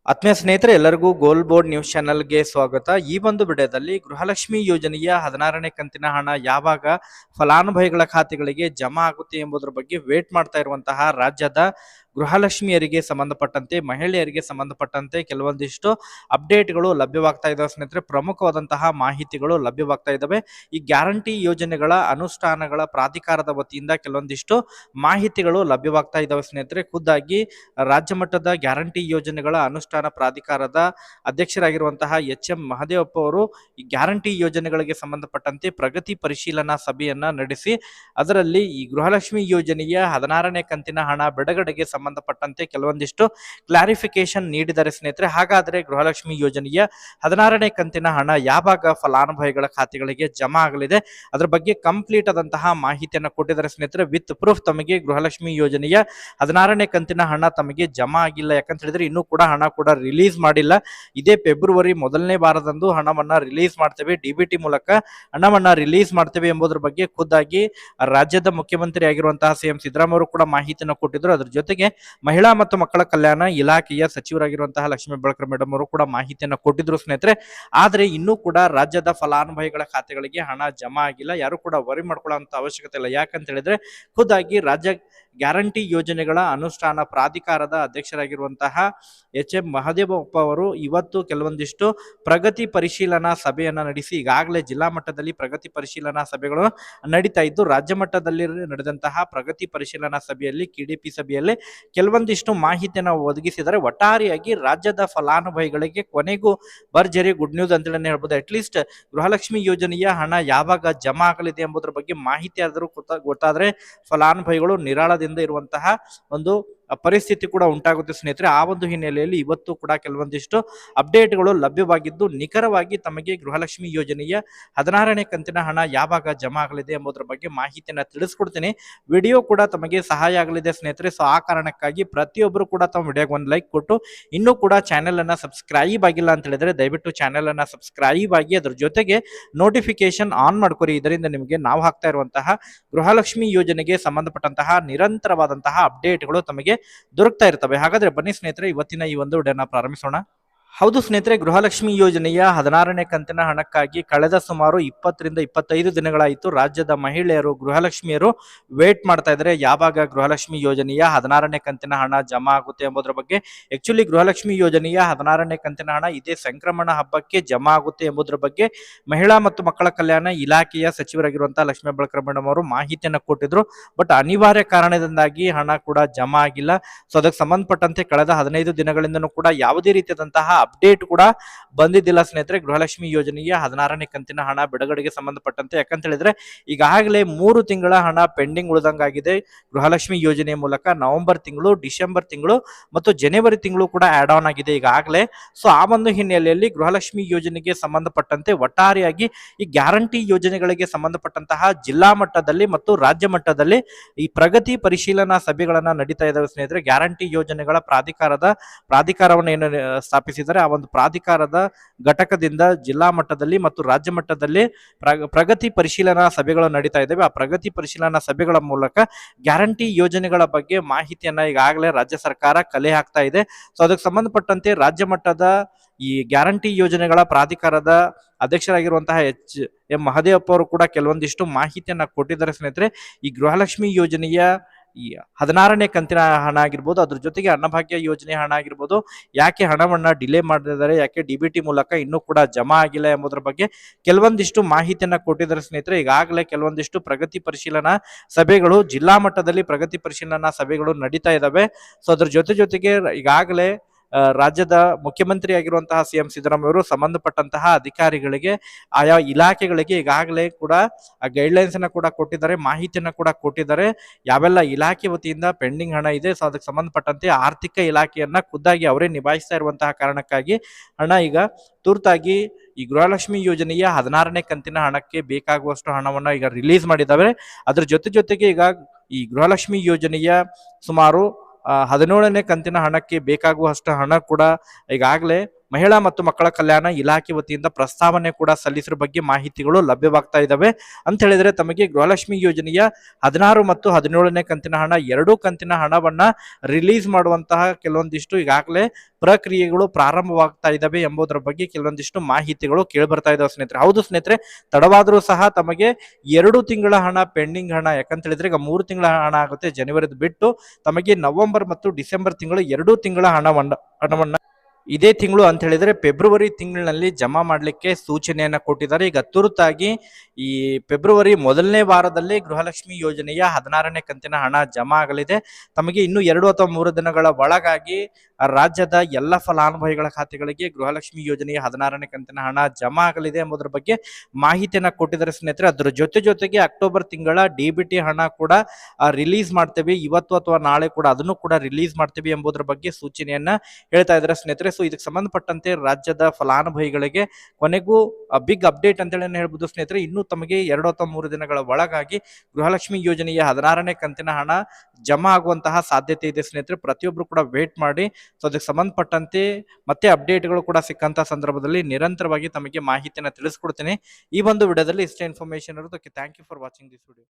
ಆತ್ಮೀಯ ಸ್ನೇಹಿತರೆ, ಎಲ್ಲರಿಗೂ ಗೋಲ್ ಬೋರ್ಡ್ ನ್ಯೂಸ್ ಚಾನೆಲ್ಗೆ ಸ್ವಾಗತ. ಈ ಒಂದು ವಿಡಿಯೋದಲ್ಲಿ ಗೃಹಲಕ್ಷ್ಮಿ ಯೋಜನೆಯ 16ನೇ ಕಂತಿನ ಹಣ ಯಾವಾಗ ಫಲಾನುಭವಿಗಳ ಖಾತೆಗಳಿಗೆ ಜಮಾ ಆಗುತ್ತೆ ಎಂಬುದರ ಬಗ್ಗೆ ವೇಟ್ ಮಾಡ್ತಾ ಇರುವಂತಹ ರಾಜ್ಯದ ಗೃಹಲಕ್ಷ್ಮಿಯರಿಗೆ ಸಂಬಂಧಪಟ್ಟಂತೆ, ಮಹಿಳೆಯರಿಗೆ ಸಂಬಂಧಪಟ್ಟಂತೆ ಕೆಲವೊಂದಿಷ್ಟು ಅಪ್ಡೇಟ್ಗಳು ಲಭ್ಯವಾಗ್ತಾ ಇದಾವೆ ಸ್ನೇಹಿತರೆ. ಪ್ರಮುಖವಾದಂತಹ ಮಾಹಿತಿಗಳು ಲಭ್ಯವಾಗ್ತಾ ಇದ್ದಾವೆ. ಈ ಗ್ಯಾರಂಟಿ ಯೋಜನೆಗಳ ಅನುಷ್ಠಾನಗಳ ಪ್ರಾಧಿಕಾರದ ವತಿಯಿಂದ ಕೆಲವೊಂದಿಷ್ಟು ಮಾಹಿತಿಗಳು ಲಭ್ಯವಾಗ್ತಾ ಇದ್ದಾವೆ ಸ್ನೇಹಿತರೆ. ಖುದ್ದಾಗಿ ರಾಜ್ಯ ಮಟ್ಟದ ಗ್ಯಾರಂಟಿ ಯೋಜನೆಗಳ ಅನುಷ್ಠಾನ ಪ್ರಾಧಿಕಾರದ ಅಧ್ಯಕ್ಷರಾಗಿರುವಂತಹ ಎಚ್.ಎಂ. ಮಹದೇವಪ್ಪ ಅವರು ಈ ಗ್ಯಾರಂಟಿ ಯೋಜನೆಗಳಿಗೆ ಸಂಬಂಧಪಟ್ಟಂತೆ ಪ್ರಗತಿ ಪರಿಶೀಲನಾ ಸಭೆಯನ್ನ ನಡೆಸಿ ಅದರಲ್ಲಿ ಈ ಗೃಹಲಕ್ಷ್ಮಿ ಯೋಜನೆಯ 16ನೇ ಕಂತಿನ ಹಣ ಬಿಡುಗಡೆಗೆ ಸಂಬಂಧಪಟ್ಟಂತೆ ಕೆಲವೊಂದಿಷ್ಟು ಕ್ಲಾರಿಫಿಕೇಶನ್ ನೀಡಿದ್ದಾರೆ ಸ್ನೇಹಿತರೆ. ಹಾಗಾದ್ರೆ ಗೃಹಲಕ್ಷ್ಮಿ ಯೋಜನೆಯ 16ನೇ ಕಂತಿನ ಹಣ ಯಾವಾಗ ಫಲಾನುಭವಿಗಳ ಖಾತೆಗಳಿಗೆ ಜಮಾ ಆಗಲಿದೆ, ಅದರ ಬಗ್ಗೆ ಕಂಪ್ಲೀಟ್ ಆದಂತಹ ಮಾಹಿತಿಯನ್ನು ಕೊಟ್ಟಿದ್ದಾರೆ ಸ್ನೇಹಿತರೆ. ವಿತ್ ಪ್ರೂಫ್ ತಮಗೆ ಗೃಹಲಕ್ಷ್ಮಿ ಯೋಜನೆಯ 16ನೇ ಕಂತಿನ ಹಣ ತಮಗೆ ಜಮಾ ಆಗಿಲ್ಲ. ಯಾಕಂತ ಹೇಳಿದ್ರೆ ಇನ್ನೂ ಕೂಡ ಹಣ ಕೂಡ ರಿಲೀಸ್ ಮಾಡಿಲ್ಲ. ಇದೇ ಫೆಬ್ರವರಿ ಮೊದಲನೇ ವಾರದಂದು ಹಣವನ್ನ ರಿಲೀಸ್ ಮಾಡ್ತೇವೆ, ಡಿಬಿಟಿ ಮೂಲಕ ಹಣವನ್ನ ರಿಲೀಸ್ ಮಾಡ್ತೇವೆ ಎಂಬುದರ ಬಗ್ಗೆ ಖುದ್ದಾಗಿ ರಾಜ್ಯದ ಮುಖ್ಯಮಂತ್ರಿ ಆಗಿರುವಂತಹ ಸಿಎಂ ಸಿದ್ದರಾಮಯ್ಯ ಅವರು ಕೂಡ ಮಾಹಿತಿಯನ್ನು ಕೊಟ್ಟಿದ್ರು. ಅದ್ರ ಜೊತೆಗೆ ಮಹಿಳಾ ಮತ್ತು ಮಕ್ಕಳ ಕಲ್ಯಾಣ ಇಲಾಖೆಯ ಸಚಿವರಾಗಿರುವಂತಹ ಲಕ್ಷ್ಮೀ ಹೆಬ್ಬಾಳ್ಕರ್ ಮೇಡಮ್ ಅವರು ಕೂಡ ಮಾಹಿತಿಯನ್ನು ಕೊಟ್ಟಿದ್ರು ಸ್ನೇಹಿತರೆ. ಆದ್ರೆ ಇನ್ನೂ ಕೂಡ ರಾಜ್ಯದ ಫಲಾನುಭವಿಗಳ ಖಾತೆಗಳಿಗೆ ಹಣ ಜಮಾ ಆಗಿಲ್ಲ. ಯಾರು ಕೂಡ ವರಿ ಮಾಡ್ಕೊಳ್ಳುವಂತ ಅವಶ್ಯಕತೆ ಇಲ್ಲ. ಯಾಕಂತ ಹೇಳಿದ್ರೆ ಖುದ್ದಾಗಿ ರಾಜ್ಯ ಗ್ಯಾರಂಟಿ ಯೋಜನೆಗಳ ಅನುಷ್ಠಾನ ಪ್ರಾಧಿಕಾರದ ಅಧ್ಯಕ್ಷರಾಗಿರುವಂತಹ ಎಚ್.ಎಂ. ಮಹದೇವಪ್ಪ ಅವರು ಇವತ್ತು ಕೆಲವೊಂದಿಷ್ಟು ಪ್ರಗತಿ ಪರಿಶೀಲನಾ ಸಭೆಯನ್ನ ನಡೆಸಿ ಈಗಾಗಲೇ ಜಿಲ್ಲಾ ಮಟ್ಟದಲ್ಲಿ ಪ್ರಗತಿ ಪರಿಶೀಲನಾ ಸಭೆಗಳು ನಡೀತಾ ಇದ್ದು, ರಾಜ್ಯ ಮಟ್ಟದಲ್ಲಿ ನಡೆದಂತಹ ಪ್ರಗತಿ ಪರಿಶೀಲನಾ ಸಭೆಯಲ್ಲಿ ಕೆಡಿಪಿ ಸಭೆಯಲ್ಲಿ ಕೆಲವೊಂದಿಷ್ಟು ಮಾಹಿತಿಯನ್ನು ಒದಗಿಸಿದರೆ ಒಟ್ಟಾರೆಯಾಗಿ ರಾಜ್ಯದ ಫಲಾನುಭವಿಗಳಿಗೆ ಕೊನೆಗೂ ಭರ್ಜರಿ ಗುಡ್ ನ್ಯೂಸ್ ಅಂತೇಳಿ ಹೇಳ್ಬೋದು. ಅಟ್ಲೀಸ್ಟ್ ಗೃಹಲಕ್ಷ್ಮಿ ಯೋಜನೆಯ ಹಣ ಯಾವಾಗ ಜಮಾ ಆಗಲಿದೆ ಎಂಬುದರ ಬಗ್ಗೆ ಮಾಹಿತಿ ಆದರೂ ಗೊತ್ತಾದ್ರೆ ಫಲಾನುಭವಿಗಳು ನಿರಾಳದಿಂದ ಇರುವಂತಹ ಒಂದು ಪರಿಸ್ಥಿತಿ ಕೂಡ ಉಂಟಾಗುತ್ತೆ ಸ್ನೇಹಿತರೆ. ಆ ಒಂದು ಹಿನ್ನೆಲೆಯಲ್ಲಿ ಇವತ್ತು ಕೂಡ ಕೆಲವೊಂದಿಷ್ಟು ಅಪ್ಡೇಟ್ಗಳು ಲಭ್ಯವಾಗಿದ್ದು, ನಿಖರವಾಗಿ ತಮಗೆ ಗೃಹಲಕ್ಷ್ಮಿ ಯೋಜನೆಯ 16ನೇ ಕಂತಿನ ಹಣ ಯಾವಾಗ ಜಮಾ ಆಗಲಿದೆ ಎಂಬುದರ ಬಗ್ಗೆ ಮಾಹಿತಿಯನ್ನು ತಿಳಿಸ್ಕೊಡ್ತೀನಿ. ವಿಡಿಯೋ ಕೂಡ ತಮಗೆ ಸಹಾಯ ಆಗಲಿದೆ ಸ್ನೇಹಿತರೆ. ಸೊ ಆ ಕಾರಣಕ್ಕಾಗಿ ಪ್ರತಿಯೊಬ್ಬರು ಕೂಡ ತಮ್ಮ ವಿಡಿಯೋಗೆ ಒಂದು ಲೈಕ್ ಕೊಟ್ಟು, ಇನ್ನೂ ಕೂಡ ಚಾನೆಲ್ ಅನ್ನ ಸಬ್ಸ್ಕ್ರೈಬ್ ಆಗಿಲ್ಲ ಅಂತ ಹೇಳಿದ್ರೆ ದಯವಿಟ್ಟು ಚಾನೆಲ್ ಅನ್ನ ಸಬ್ಸ್ಕ್ರೈಬ್ ಆಗಿ ಅದರ ಜೊತೆಗೆ ನೋಟಿಫಿಕೇಶನ್ ಆನ್ ಮಾಡ್ಕೊರಿ. ಇದರಿಂದ ನಿಮಗೆ ನಾವು ಹಾಕ್ತಾ ಇರುವಂತಹ ಗೃಹಲಕ್ಷ್ಮಿ ಯೋಜನೆಗೆ ಸಂಬಂಧಪಟ್ಟಂತಹ ನಿರಂತರವಾದಂತಹ ಅಪ್ಡೇಟ್ಗಳು ತಮಗೆ ದೊರಕ್ತಾ ಇರ್ತವೆ. ಹಾಗಾದ್ರೆ ಬನ್ನಿ ಸ್ನೇಹಿತರೆ, ಇವತ್ತಿನ ಈ ಒಂದು ವಿಡಿಯೋನ ಪ್ರಾರಂಭಿಸೋಣ. ಹೌದು ಸ್ನೇಹಿತರೆ, ಗೃಹಲಕ್ಷ್ಮಿ ಯೋಜನೆಯ 16ನೇ ಕಂತಿನ ಹಣಕ್ಕಾಗಿ ಕಳೆದ ಸುಮಾರು 20 ರಿಂದ 25 ದಿನಗಳಾಯಿತು ರಾಜ್ಯದ ಮಹಿಳೆಯರು, ಗೃಹಲಕ್ಷ್ಮಿಯರು ವೇಟ್ ಮಾಡ್ತಾ ಇದ್ದಾರೆ ಯಾವಾಗ ಗೃಹಲಕ್ಷ್ಮಿ ಯೋಜನೆಯ 16ನೇ ಕಂತಿನ ಹಣ ಜಮಾ ಆಗುತ್ತೆ ಎಂಬುದರ ಬಗ್ಗೆ. ಆಕ್ಚುಲಿ ಗೃಹಲಕ್ಷ್ಮಿ ಯೋಜನೆಯ 16ನೇ ಕಂತಿನ ಹಣ ಇದೇ ಸಂಕ್ರಮಣ ಹಬ್ಬಕ್ಕೆ ಜಮಾ ಆಗುತ್ತೆ ಎಂಬುದರ ಬಗ್ಗೆ ಮಹಿಳಾ ಮತ್ತು ಮಕ್ಕಳ ಕಲ್ಯಾಣ ಇಲಾಖೆಯ ಸಚಿವರಾಗಿರುವಂತಹ ಲಕ್ಷ್ಮೀ ಹೆಬ್ಬಾಳ್ಕರ್ ಮೇಡಮ್ ಅವರು ಮಾಹಿತಿಯನ್ನು ಕೊಟ್ಟಿದ್ರು. ಬಟ್ ಅನಿವಾರ್ಯ ಕಾರಣದಿಂದಾಗಿ ಹಣ ಕೂಡ ಜಮಾ ಆಗಿಲ್ಲ. ಸೊ ಅದಕ್ಕೆ ಸಂಬಂಧಪಟ್ಟಂತೆ ಕಳೆದ 15 ದಿನಗಳಿಂದನೂ ಕೂಡ ಯಾವುದೇ ರೀತಿಯಾದಂತಹ ಅಪ್ಡೇಟ್ ಕೂಡ ಬಂದಿದ್ದಿಲ್ಲ ಸ್ನೇಹಿತರೆ ಗೃಹಲಕ್ಷ್ಮಿ ಯೋಜನೆಯ 16ನೇ ಕಂತಿನ ಹಣ ಬಿಡುಗಡೆಗೆ ಸಂಬಂಧಪಟ್ಟಂತೆ. ಯಾಕಂತ ಹೇಳಿದ್ರೆ ಈಗಾಗಲೇ 3 ತಿಂಗಳ ಹಣ ಪೆಂಡಿಂಗ್ ಉಳಿದಂಗಾಗಿದೆ ಗೃಹಲಕ್ಷ್ಮಿ ಯೋಜನೆಯ ಮೂಲಕ. ನವೆಂಬರ್ ತಿಂಗಳು, ಡಿಸೆಂಬರ್ ತಿಂಗಳು ಮತ್ತು ಜನವರಿ ತಿಂಗಳು ಕೂಡ ಆಡ್ ಆನ್ ಆಗಿದೆ ಈಗಾಗಲೇ. ಸೊ ಆ ಒಂದು ಹಿನ್ನೆಲೆಯಲ್ಲಿ ಗೃಹಲಕ್ಷ್ಮಿ ಯೋಜನೆಗೆ ಸಂಬಂಧಪಟ್ಟಂತೆ ಒಟ್ಟಾರೆಯಾಗಿ ಈ ಗ್ಯಾರಂಟಿ ಯೋಜನೆಗಳಿಗೆ ಸಂಬಂಧಪಟ್ಟಂತಹ ಜಿಲ್ಲಾ ಮಟ್ಟದಲ್ಲಿ ಮತ್ತು ರಾಜ್ಯ ಮಟ್ಟದಲ್ಲಿ ಈ ಪ್ರಗತಿ ಪರಿಶೀಲನಾ ಸಭೆಗಳನ್ನ ನಡೀತಾ ಇದ್ದಾವೆ ಸ್ನೇಹಿತರೆ. ಗ್ಯಾರಂಟಿ ಯೋಜನೆಗಳ ಪ್ರಾಧಿಕಾರವನ್ನು ಏನು ಸ್ಥಾಪಿಸಿದ್ದಾರೆ, ಆ ಒಂದು ಪ್ರಾಧಿಕಾರದ ಘಟಕದಿಂದ ಜಿಲ್ಲಾ ಮಟ್ಟದಲ್ಲಿ ಮತ್ತು ರಾಜ್ಯ ಮಟ್ಟದಲ್ಲಿ ಪ್ರಗತಿ ಪರಿಶೀಲನಾ ಸಭೆಗಳು ನಡೀತಾ ಇದ್ದಾವೆ. ಆ ಪ್ರಗತಿ ಪರಿಶೀಲನಾ ಸಭೆಗಳ ಮೂಲಕ ಗ್ಯಾರಂಟಿ ಯೋಜನೆಗಳ ಬಗ್ಗೆ ಮಾಹಿತಿಯನ್ನ ಈಗಾಗಲೇ ರಾಜ್ಯ ಸರ್ಕಾರ ಕಲೆ ಹಾಕ್ತಾ ಇದೆ. ಸೊ ಅದಕ್ಕೆ ಸಂಬಂಧಪಟ್ಟಂತೆ ರಾಜ್ಯ ಮಟ್ಟದ ಈ ಗ್ಯಾರಂಟಿ ಯೋಜನೆಗಳ ಪ್ರಾಧಿಕಾರದ ಅಧ್ಯಕ್ಷರಾಗಿರುವಂತಹ ಎಚ್.ಎಂ. ಮಹದೇವಪ್ಪ ಅವರು ಕೂಡ ಕೆಲವೊಂದಿಷ್ಟು ಮಾಹಿತಿಯನ್ನ ಕೊಟ್ಟಿದ್ದಾರೆ ಸ್ನೇಹಿತರೆ. ಈ ಗೃಹಲಕ್ಷ್ಮಿ ಯೋಜನೆಯ ಈ 16ನೇ ಕಂತಿನ ಹಣ ಆಗಿರ್ಬೋದು, ಅದ್ರ ಜೊತೆಗೆ ಅನ್ನಭಾಗ್ಯ ಯೋಜನೆ ಹಣ ಆಗಿರ್ಬೋದು, ಯಾಕೆ ಹಣವನ್ನ ಡಿಲೇ ಮಾಡಿದ್ದಾರೆ, ಯಾಕೆ ಡಿಬಿಟಿ ಮೂಲಕ ಇನ್ನೂ ಕೂಡ ಜಮಾ ಆಗಿಲ್ಲ ಎಂಬುದರ ಬಗ್ಗೆ ಕೆಲವೊಂದಿಷ್ಟು ಮಾಹಿತಿಯನ್ನ ಕೊಟ್ಟಿದ್ದಾರೆ ಸ್ನೇಹಿತರೆ. ಈಗಾಗಲೇ ಕೆಲವೊಂದಿಷ್ಟು ಪ್ರಗತಿ ಪರಿಶೀಲನಾ ಸಭೆಗಳು ಜಿಲ್ಲಾ ಮಟ್ಟದಲ್ಲಿ ಪ್ರಗತಿ ಪರಿಶೀಲನಾ ಸಭೆಗಳು ನಡೀತಾ ಇದ್ದಾವೆ. ಸೊ ಅದ್ರ ಜೊತೆಗೆ ಈಗಾಗಲೇ ರಾಜ್ಯದ ಮುಖ್ಯಮಂತ್ರಿ ಆಗಿರುವಂತಹ ಸಿಎಂ ಸಿದ್ದರಾಮಯ್ಯ ಅವರು ಸಂಬಂಧಪಟ್ಟಂತಹ ಅಧಿಕಾರಿಗಳಿಗೆ, ಆಯಾ ಇಲಾಖೆಗಳಿಗೆ ಈಗಾಗಲೇ ಕೂಡ ಗೈಡ್ಲೈನ್ಸ್ ಅನ್ನ ಕೂಡ ಕೊಟ್ಟಿದ್ದಾರೆ, ಮಾಹಿತಿಯನ್ನ ಕೂಡ ಕೊಟ್ಟಿದ್ದಾರೆ. ಯಾವೆಲ್ಲ ಇಲಾಖೆ ವತಿಯಿಂದ ಪೆಂಡಿಂಗ್ ಹಣ ಇದೆ, ಸೊ ಅದಕ್ಕೆ ಸಂಬಂಧಪಟ್ಟಂತೆ ಆರ್ಥಿಕ ಇಲಾಖೆಯನ್ನ ಖುದ್ದಾಗಿ ಅವರೇ ನಿಭಾಯಿಸ್ತಾ ಇರುವಂತಹ ಕಾರಣಕ್ಕಾಗಿ ಹಣ ಈಗ ತುರ್ತಾಗಿ ಈ ಗೃಹಲಕ್ಷ್ಮಿ ಯೋಜನೆಯ 16ನೇ ಕಂತಿನ ಹಣಕ್ಕೆ ಬೇಕಾಗುವಷ್ಟು ಹಣವನ್ನ ಈಗ ರಿಲೀಸ್ ಮಾಡಿದ್ದಾವೆ. ಅದ್ರ ಜೊತೆಗೆ ಈಗ ಈ ಗೃಹಲಕ್ಷ್ಮಿ ಯೋಜನೆಯ ಸುಮಾರು 17ನೇ ಕಂತಿನ ಹಣಕ್ಕೆ ಬೇಕಾಗುವಷ್ಟು ಹಣ ಕೂಡ ಈಗಾಗಲೇ ಮಹಿಳಾ ಮತ್ತು ಮಕ್ಕಳ ಕಲ್ಯಾಣ ಇಲಾಖೆ ವತಿಯಿಂದ ಪ್ರಸ್ತಾವನೆ ಕೂಡ ಸಲ್ಲಿಸಿರೋ ಬಗ್ಗೆ ಮಾಹಿತಿಗಳು ಲಭ್ಯವಾಗ್ತಾ ಇದ್ದಾವೆ. ಅಂತ ಹೇಳಿದ್ರೆ ತಮಗೆ ಗೃಹಲಕ್ಷ್ಮಿ ಯೋಜನೆಯ 16 ಮತ್ತು 17ನೇ ಕಂತಿನ ಹಣ, ಎರಡೂ ಕಂತಿನ ಹಣವನ್ನ ರಿಲೀಸ್ ಮಾಡುವಂತಹ ಕೆಲವೊಂದಿಷ್ಟು ಈಗಾಗಲೇ ಪ್ರಕ್ರಿಯೆಗಳು ಪ್ರಾರಂಭವಾಗ್ತಾ ಇದ್ದಾವೆ ಎಂಬುದರ ಬಗ್ಗೆ ಕೆಲವೊಂದಿಷ್ಟು ಮಾಹಿತಿಗಳು ಕೇಳಿ ಬರ್ತಾ ಇದಾವೆ ಸ್ನೇಹಿತರೆ. ಹೌದು ಸ್ನೇಹಿತರೆ, ತಡವಾದರೂ ಸಹ ತಮಗೆ 2 ತಿಂಗಳ ಹಣ ಪೆಂಡಿಂಗ್ ಹಣ, ಯಾಕಂತ ಹೇಳಿದ್ರೆ ಈಗ 3 ತಿಂಗಳ ಹಣ ಆಗುತ್ತೆ ಜನವರಿದು ಬಿಟ್ಟು, ತಮಗೆ ನವೆಂಬರ್ ಮತ್ತು ಡಿಸೆಂಬರ್ ತಿಂಗಳು 2 ತಿಂಗಳ ಹಣವನ್ನ ಇದೇ ತಿಂಗಳು ಅಂತ ಹೇಳಿದ್ರೆ ಫೆಬ್ರವರಿ ತಿಂಗಳಿನಲ್ಲಿ ಜಮಾ ಮಾಡಲಿಕ್ಕೆ ಸೂಚನೆಯನ್ನ ಕೊಟ್ಟಿದ್ದಾರೆ. ಈಗ ತುರ್ತಾಗಿ ಈ ಫೆಬ್ರವರಿ ಮೊದಲನೇ ವಾರದಲ್ಲಿ ಗೃಹಲಕ್ಷ್ಮಿ ಯೋಜನೆಯ 16ನೇ ಕಂತಿನ ಹಣ ಜಮಾ ಆಗಲಿದೆ. ತಮಗೆ ಇನ್ನು 2 ಅಥವಾ 3 ದಿನಗಳ ಒಳಗಾಗಿ ರಾಜ್ಯದ ಎಲ್ಲ ಫಲಾನುಭವಿಗಳ ಖಾತೆಗಳಿಗೆ ಗೃಹಲಕ್ಷ್ಮಿ ಯೋಜನೆಯ 16ನೇ ಕಂತಿನ ಹಣ ಜಮಾ ಆಗಲಿದೆ ಎಂಬುದರ ಬಗ್ಗೆ ಮಾಹಿತಿಯನ್ನ ಕೊಟ್ಟಿದ್ದಾರೆ ಸ್ನೇಹಿತರೆ. ಅದರ ಜೊತೆಗೆ ಅಕ್ಟೋಬರ್ ತಿಂಗಳ DBT ಹಣ ಕೂಡ ರಿಲೀಸ್ ಮಾಡ್ತೇವೆ, ಇವತ್ತು ಅಥವಾ ನಾಳೆ ಕೂಡ ಅದನ್ನು ಕೂಡ ರಿಲೀಸ್ ಮಾಡ್ತೇವೆ ಎಂಬುದರ ಬಗ್ಗೆ ಸೂಚನೆಯನ್ನ ಹೇಳ್ತಾ ಇದ್ದಾರೆ ಸ್ನೇಹಿತರೆ. ಸೊ ಇದಕ್ಕೆ ಸಂಬಂಧಪಟ್ಟಂತೆ ರಾಜ್ಯದ ಫಲಾನುಭವಿಗಳಿಗೆ ಕೊನೆಗೂ ಬಿಗ್ ಅಪ್ಡೇಟ್ ಅಂತೇಳಿ ಹೇಳ್ಬೋದು ಸ್ನೇಹಿತರೆ. ಇನ್ನು ತಮಗೆ 2 ಅಥವಾ 3 ದಿನಗಳ ಒಳಗಾಗಿ ಗೃಹಲಕ್ಷ್ಮಿ ಯೋಜನೆಯ 16ನೇ ಕಂತಿನ ಹಣ ಜಮಾ ಆಗುವಂತಹ ಸಾಧ್ಯತೆ ಇದೆ ಸ್ನೇಹಿತರೆ. ಪ್ರತಿಯೊಬ್ರು ಕೂಡ ವೇಟ್ ಮಾಡಿ. ಸೊ ಅದಕ್ಕೆ ಸಂಬಂಧಪಟ್ಟಂತೆ ಮತ್ತೆ ಅಪ್ಡೇಟ್ಗಳು ಕೂಡ ಸಿಕ್ಕಂತ ಸಂದರ್ಭದಲ್ಲಿ ನಿರಂತರವಾಗಿ ತಮಗೆ ಮಾಹಿತಿಯನ್ನು ತಿಳಿಸ್ಕೊಡ್ತೀನಿ. ಈ ಒಂದು ವಿಡಿಯೋದಲ್ಲಿ ಇಷ್ಟೇ ಇನ್ಫಾರ್ಮೇಶನ್ ಇರೋದಕ್ಕೆ thank you for watching this video.